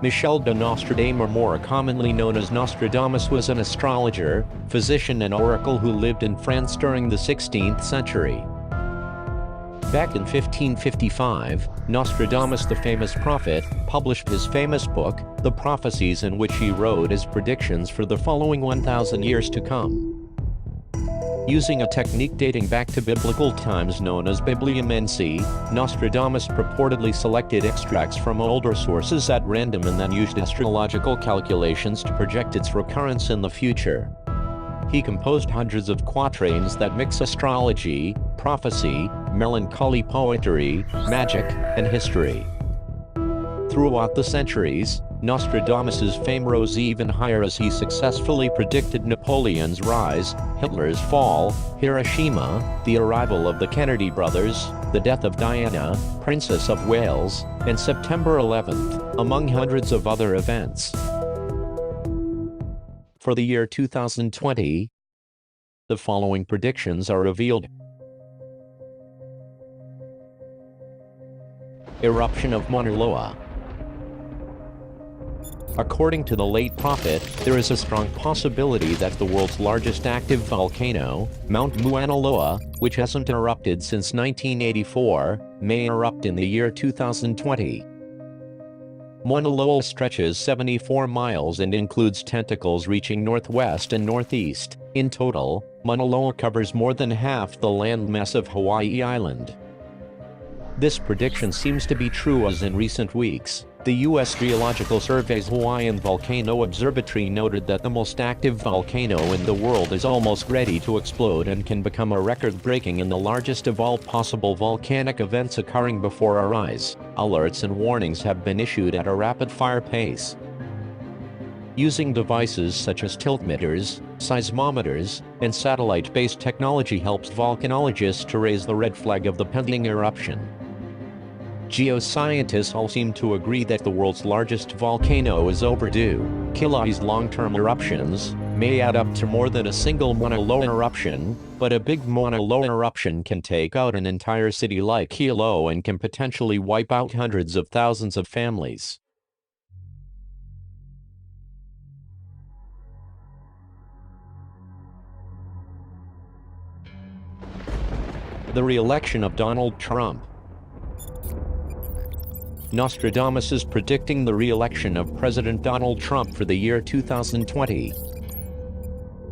Michel de Nostredame, or more commonly known as Nostradamus, was an astrologer, physician and oracle who lived in France during the 16th century. Back in 1555, Nostradamus, the famous prophet, published his famous book, the Prophecies, in which he wrote his predictions for the following 1,000 years to come. Using a technique dating back to biblical times known as bibliomancy, Nostradamus purportedly selected extracts from older sources at random and then used astrological calculations to project its recurrence in the future. He composed hundreds of quatrains that mix astrology, prophecy, melancholy poetry, magic, and history. Throughout the centuries, Nostradamus's fame rose even higher as he successfully predicted Napoleon's rise, Hitler's fall, Hiroshima, the arrival of the Kennedy brothers, the death of Diana, Princess of Wales, and September 11th, among hundreds of other events. For the year 2020, the following predictions are revealed. Eruption of Mauna Loa. According to the late prophet, there is a strong possibility that the world's largest active volcano, Mount Mauna Loa, which hasn't erupted since 1984, may erupt in the year 2020. Mauna Loa stretches 74 miles and includes tentacles reaching northwest and northeast. In total, Mauna Loa covers more than half the landmass of Hawaii Island. This prediction seems to be true, as in recent weeks, the U.S. Geological Survey's Hawaiian Volcano Observatory noted that the most active volcano in the world is almost ready to explode and can become a record-breaking and the largest of all possible volcanic events occurring before our eyes. Alerts and warnings have been issued at a rapid-fire pace. Using devices such as tiltmeters, seismometers, and satellite-based technology helps volcanologists to raise the red flag of the pending eruption. Geoscientists all seem to agree that the world's largest volcano is overdue. Kilaue's long-term eruptions may add up to more than a single Mauna Loa eruption, but a big Mauna Loa eruption can take out an entire city like Kilauea and can potentially wipe out hundreds of thousands of families. The re-election of Donald Trump. Nostradamus is predicting the re-election of President Donald Trump for the year 2020.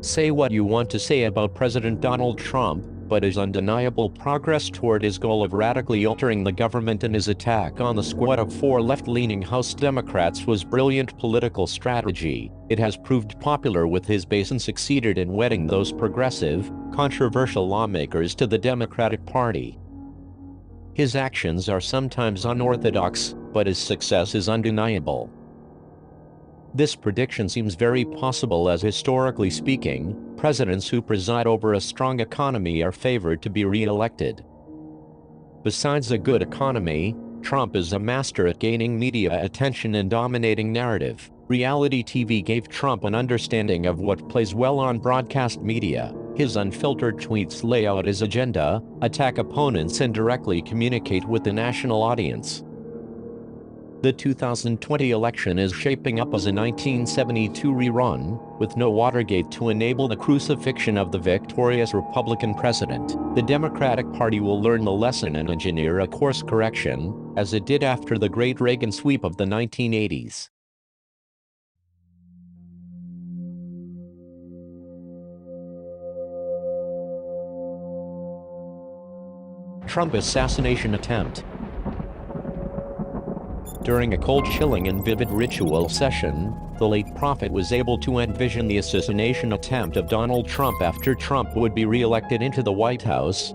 Say what you want to say about President Donald Trump, but his undeniable progress toward his goal of radically altering the government and his attack on the squad of 4 left-leaning House Democrats was brilliant political strategy. It has proved popular with his base and succeeded in wedding those progressive, controversial lawmakers to the Democratic Party. His actions are sometimes unorthodox, but his success is undeniable. This prediction seems very possible, as historically speaking, presidents who preside over a strong economy are favored to be re-elected. Besides a good economy, Trump is a master at gaining media attention and dominating narrative. Reality TV gave Trump an understanding of what plays well on broadcast media. His unfiltered tweets lay out his agenda, attack opponents, and directly communicate with the national audience. The 2020 election is shaping up as a 1972 rerun, with no Watergate to enable the crucifixion of the victorious Republican president. The Democratic Party will learn the lesson and engineer a course correction, as it did after the Great Reagan sweep of the 1980s. Trump assassination attempt. During a cold, chilling, and vivid ritual session, the late prophet was able to envision the assassination attempt of Donald Trump after Trump would be re-elected into the White House.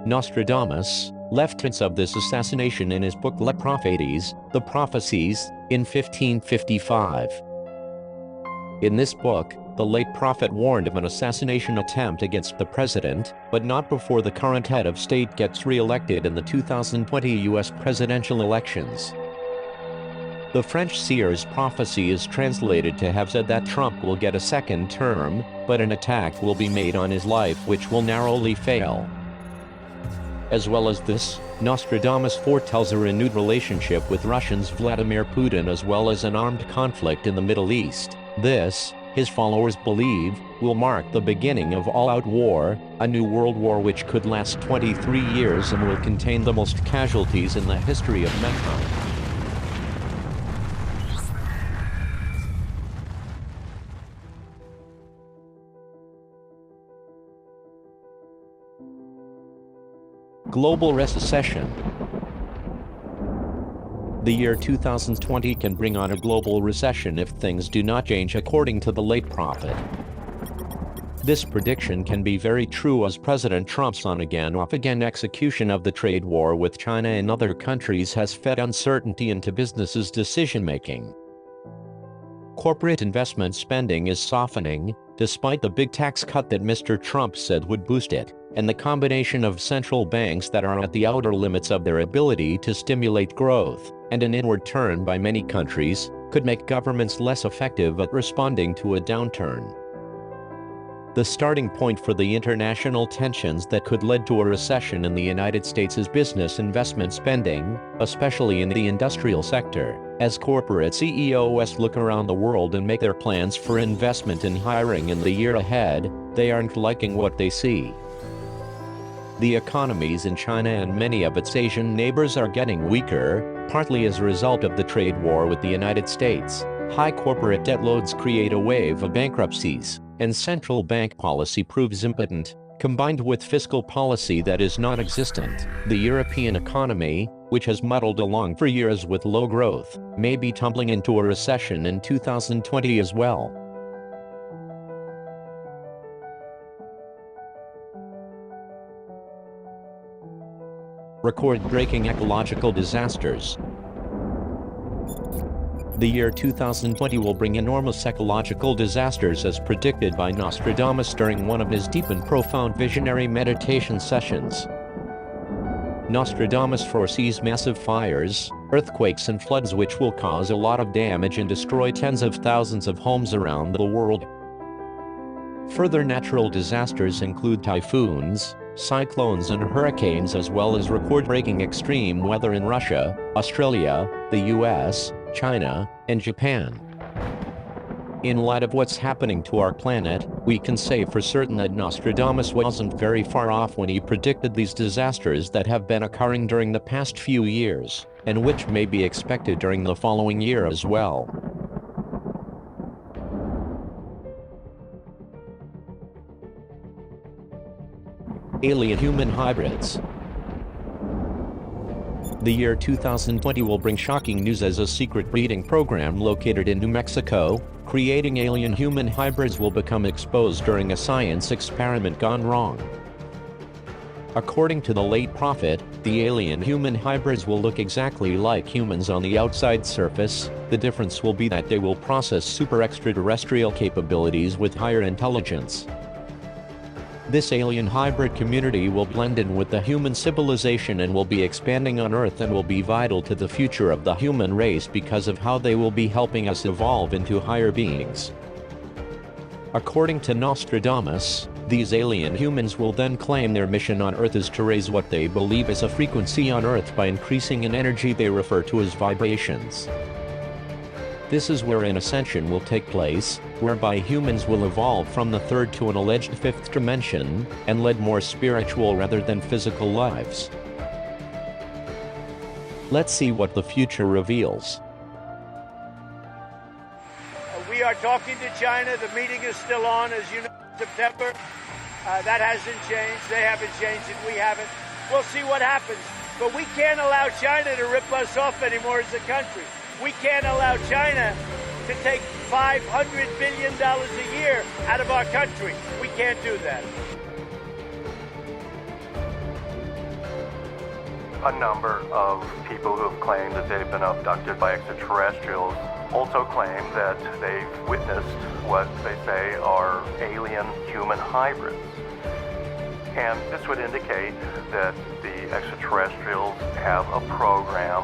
Nostradamus left hints of this assassination in his book Le Prophecies, the Prophecies, in 1555. In this book, the late prophet warned of an assassination attempt against the president, but not before the current head of state gets re-elected in the 2020 U.S. presidential elections. The French seer's prophecy is translated to have said that Trump will get a second term, but an attack will be made on his life which will narrowly fail. As well as this, Nostradamus foretells a renewed relationship with Russians Vladimir Putin as well as an armed conflict in the Middle East. This, his followers believe, will mark the beginning of all-out war, a new world war which could last 23 years and will contain the most casualties in the history of mankind. Global recession. The year 2020 can bring on a global recession if things do not change according to the late prophet. This prediction can be very true as President Trump's on-again, off-again execution of the trade war with China and other countries has fed uncertainty into businesses' decision-making. Corporate investment spending is softening, despite the big tax cut that Mr. Trump said would boost it, and the combination of central banks that are at the outer limits of their ability to stimulate growth, and an inward turn by many countries, could make governments less effective at responding to a downturn. The starting point for the international tensions that could lead to a recession in the United States is business investment spending, especially in the industrial sector, as corporate CEOs look around the world and make their plans for investment and hiring in the year ahead. They aren't liking what they see. The economies in China and many of its Asian neighbors are getting weaker, partly as a result of the trade war with the United States. High corporate debt loads create a wave of bankruptcies, and central bank policy proves impotent, combined with fiscal policy that is non-existent. The European economy, which has muddled along for years with low growth, may be tumbling into a recession in 2020 as well. Record-breaking ecological disasters. The year 2020 will bring enormous ecological disasters as predicted by Nostradamus during one of his deep and profound visionary meditation sessions. Nostradamus foresees massive fires, earthquakes and floods which will cause a lot of damage and destroy tens of thousands of homes around the world. Further natural disasters include typhoons, cyclones and hurricanes, as well as record-breaking extreme weather in Russia, Australia, the US, China, and Japan. In light of what's happening to our planet, we can say for certain that Nostradamus wasn't very far off when he predicted these disasters that have been occurring during the past few years, and which may be expected during the following year as well. Alien-human hybrids. The year 2020 will bring shocking news as a secret breeding program located in New Mexico, creating alien-human hybrids, will become exposed during a science experiment gone wrong. According to the late prophet, the alien-human hybrids will look exactly like humans on the outside surface. The difference will be that they will possess super extraterrestrial capabilities with higher intelligence. This alien hybrid community will blend in with the human civilization and will be expanding on Earth and will be vital to the future of the human race because of how they will be helping us evolve into higher beings. According to Nostradamus, these alien humans will then claim their mission on Earth is to raise what they believe is a frequency on Earth by increasing an energy they refer to as vibrations. This is where an ascension will take place, whereby humans will evolve from the third to an alleged fifth dimension, and lead more spiritual rather than physical lives. Let's see what the future reveals. We are talking to China. The meeting is still on, as you know, in September. That hasn't changed. They haven't changed it. We haven't. We'll see what happens. But we can't allow China to rip us off anymore as a country. We can't allow China to take $500 billion a year out of our country. We can't do that. A number of people who have claimed that they've been abducted by extraterrestrials also claim that they've witnessed what they say are alien human hybrids. And this would indicate that the extraterrestrials have a program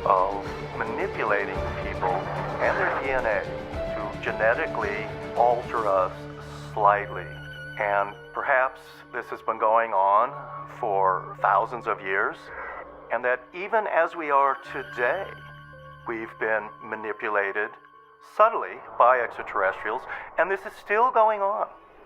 of manipulating people and their DNA to genetically alter us slightly. And perhaps this has been going on for thousands of years, and that even as we are today, we've been manipulated subtly by extraterrestrials, and this is still going on.